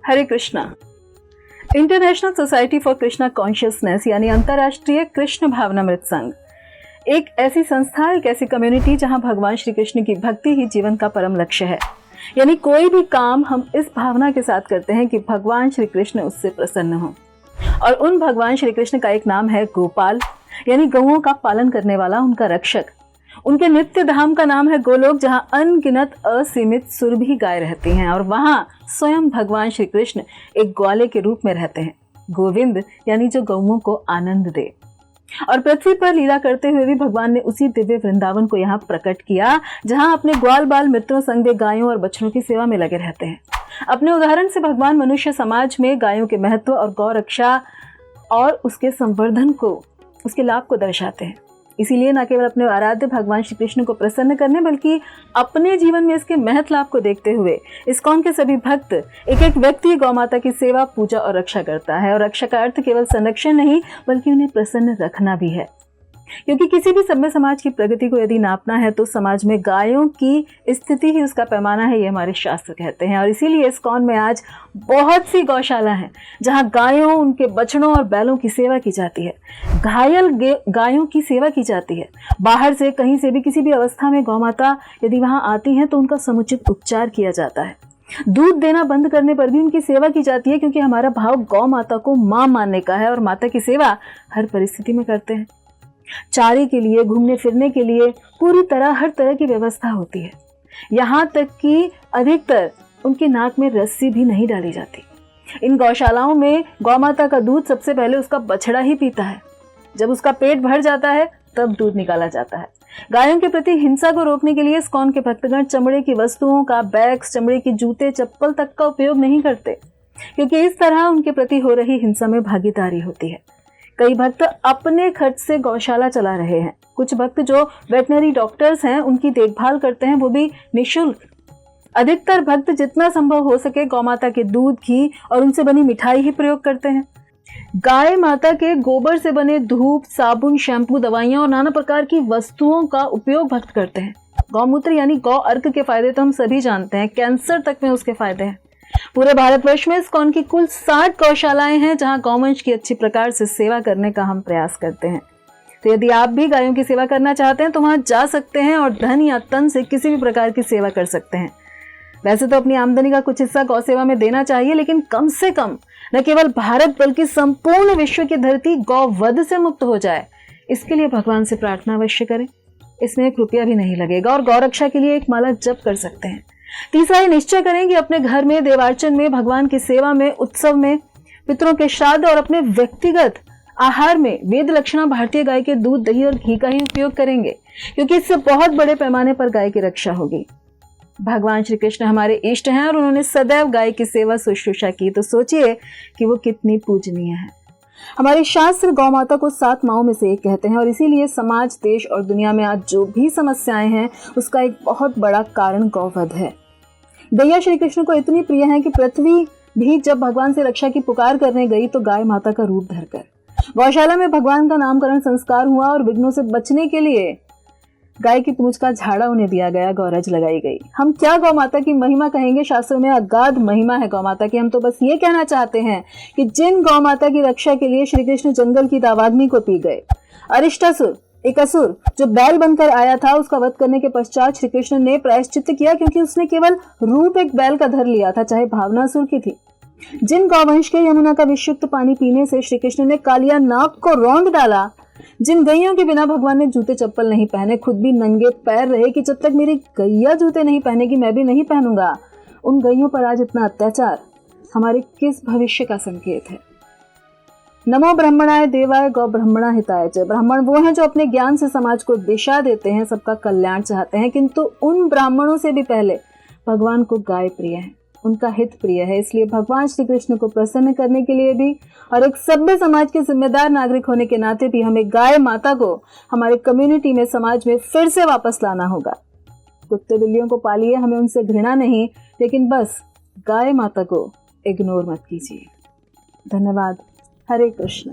Hare Krishna. International society for Krishna consciousness यानी अंतर्राष्ट्रीय कृष्ण भावनामृत संघ एक ऐसी संस्था, एक ऐसी कम्युनिटी जहां भगवान श्री कृष्ण की भक्ति ही जीवन का परम लक्ष्य है। यानी कोई भी काम हम इस भावना के साथ करते हैं कि भगवान श्री कृष्ण उससे प्रसन्न हो। और उन भगवान श्री कृष्ण का एक नाम है गोपाल, यानी गौओं का पालन करने वाला, उनका रक्षक। उनके नित्य धाम का नाम है गोलोक, जहां अनगिनत असीमित सुरभि गाय रहती हैं और वहां स्वयं भगवान श्री कृष्ण एक ग्वाले के रूप में रहते हैं। गोविंद यानी जो गौओं को आनंद दे। और पृथ्वी पर लीला करते हुए भी भगवान ने उसी दिव्य वृंदावन को यहाँ प्रकट किया जहाँ अपने ग्वाल बाल मित्रों संग वे गायों और बछड़ों की सेवा में लगे रहते हैं। अपने उदाहरण से भगवान मनुष्य समाज में गायों के महत्व और गौ रक्षा और उसके संवर्धन को, उसके लाभ को दर्शाते हैं। इसीलिए न केवल अपने आराध्य भगवान श्री कृष्ण को प्रसन्न करने बल्कि अपने जीवन में इसके महत्व लाभ को देखते हुए इस्कॉन के सभी भक्त एक एक व्यक्ति गौ माता की सेवा, पूजा और रक्षा करता है। और रक्षा का अर्थ केवल संरक्षण नहीं बल्कि उन्हें प्रसन्न रखना भी है, क्योंकि किसी भी सभ्य समाज की प्रगति को यदि नापना है तो समाज में गायों की स्थिति ही उसका पैमाना है, ये हमारे शास्त्र कहते हैं। और इसीलिए इस्कॉन में आज बहुत सी गौशाला हैं जहां गायों, उनके बछड़ों और बैलों की सेवा की जाती है, घायल गायों की सेवा की जाती है। बाहर से कहीं से भी किसी भी अवस्था में गौ माता यदि वहां आती हैं तो उनका समुचित उपचार किया जाता है। दूध देना बंद करने पर भी उनकी सेवा की जाती है, क्योंकि हमारा भाव गौ माता को मां मानने का है और माता की सेवा हर परिस्थिति में करते हैं। चारे के लिए, घूमने फिरने के लिए पूरी तरह हर तरह की व्यवस्था होती है। यहाँ तक कि अधिकतर उनकी नाक में रस्सी भी नहीं डाली जाती। इन गौशालाओं में गौ माता का दूध सबसे पहले उसका बछड़ा ही पीता है। जब उसका पेट भर जाता है तब दूध निकाला जाता है। गायों के प्रति हिंसा को रोकने के लिए इस्कॉन के भक्तगण चमड़े की वस्तुओं का, बैग्स, चमड़े के जूते, चप्पल तक का उपयोग नहीं करते, क्योंकि इस तरह उनके प्रति हो रही हिंसा में भागीदारी होती है। कई भक्त अपने खर्च से गौशाला चला रहे हैं। कुछ भक्त जो वेटनरी डॉक्टर्स हैं उनकी देखभाल करते हैं, वो भी निःशुल्क। अधिकतर भक्त जितना संभव हो सके गौ माता के दूध, घी और उनसे बनी मिठाई ही प्रयोग करते हैं। गाय माता के गोबर से बने धूप, साबुन, शैम्पू, दवाइयां और नाना प्रकार की वस्तुओं का उपयोग भक्त करते हैं। गौमूत्र यानी गौ अर्क के फायदे तो हम सभी जानते हैं, कैंसर तक में उसके फायदे हैं। पूरे भारतवर्ष में इस्कॉन की कुल 60 गौशालाएं हैं जहां गौवंश की अच्छी प्रकार से सेवा करने का हम प्रयास करते हैं। तो यदि आप भी गायों की सेवा करना चाहते हैं तो वहां जा सकते हैं और धन या तन से किसी भी प्रकार की सेवा कर सकते हैं। वैसे तो अपनी आमदनी का कुछ हिस्सा गौ सेवा में देना चाहिए, लेकिन कम से कम न केवल भारत बल्कि संपूर्ण विश्व की धरती गौवध से मुक्त हो जाए, इसके लिए भगवान से प्रार्थना अवश्य करें। इसमें एक रुपया भी नहीं लगेगा और गौ रक्षा के लिए एक माला जप कर सकते हैं। तीसरा, ये निश्चय करें कि अपने घर में, देवार्चन में, भगवान की सेवा में, उत्सव में, पितरों के श्राद्ध और अपने व्यक्तिगत आहार में वेद लक्षणा भारतीय गाय के दूध, दही और घी का ही उपयोग करेंगे, क्योंकि इससे बहुत बड़े पैमाने पर गाय की रक्षा होगी। भगवान श्री कृष्ण हमारे इष्ट हैं और उन्होंने सदैव गाय की सेवा शुश्रूषा की, तो सोचिए कि वो कितनी पूजनीय है। हमारे शास्त्र गौ माता को 7 माँओं में से एक कहते हैं और इसीलिए समाज, देश और दुनिया में आज जो भी समस्याएं हैं उसका एक बहुत बड़ा कारण गौवध है। गैया श्री कृष्ण को इतनी प्रिय है कि पृथ्वी भी जब भगवान से रक्षा की पुकार करने गई तो गाय माता का रूप धरकर गौशाला में भगवान का नामकरण संस्कार हुआ और विघ्नों से बचने के लिए गाय की पूंछ का झाड़ा उन्हें दिया गया, गौरज लगाई गई। हम क्या गौ माता की महिमा कहेंगे, शास्त्रों में अगाध महिमा है गौ माता की। हम तो बस ये कहना चाहते हैं कि जिन गौ माता की रक्षा के लिए श्री कृष्ण जंगल की दावाग्नि को पी गए, अरिष्टासुर, एक असुर जो बैल बनकर आया था, उसका वध करने के पश्चात श्री कृष्ण ने प्रायश्चित्त किया, क्योंकि उसने केवल रूप एक बैल का धर लिया था, चाहे भावनासुर की थी। जिन गौवंश के यमुना का विशुद्ध पानी पीने से श्री कृष्ण ने कालिया नाग को रौंद डाला, जिन गैयों के बिना भगवान ने जूते चप्पल नहीं पहने, खुद भी नंगे पैर रहे कि जब तक मेरी गैया जूते नहीं पहनेगी मैं भी नहीं पहनूंगा, उन गैयों पर आज इतना अत्याचार हमारे किस भविष्य का संकेत है। नमो ब्रह्मणाय देवाय गौ ब्रह्मणा हिताय च। ब्राह्मण वो हैं जो अपने ज्ञान से समाज को दिशा देते हैं, सबका कल्याण चाहते हैं, किंतु उन ब्राह्मणों से भी पहले भगवान को गाय प्रिय है, उनका हित प्रिय है। इसलिए भगवान श्री कृष्ण को प्रसन्न करने के लिए भी और एक सभ्य समाज के जिम्मेदार नागरिक होने के नाते भी हमें गाय माता को हमारे कम्युनिटी में, समाज में फिर से वापस लाना होगा। कुत्ते बिल्लियों को पालिए, हमें उनसे घृणा नहीं, लेकिन बस गाय माता को इग्नोर मत कीजिए। धन्यवाद। हरे कृष्ण।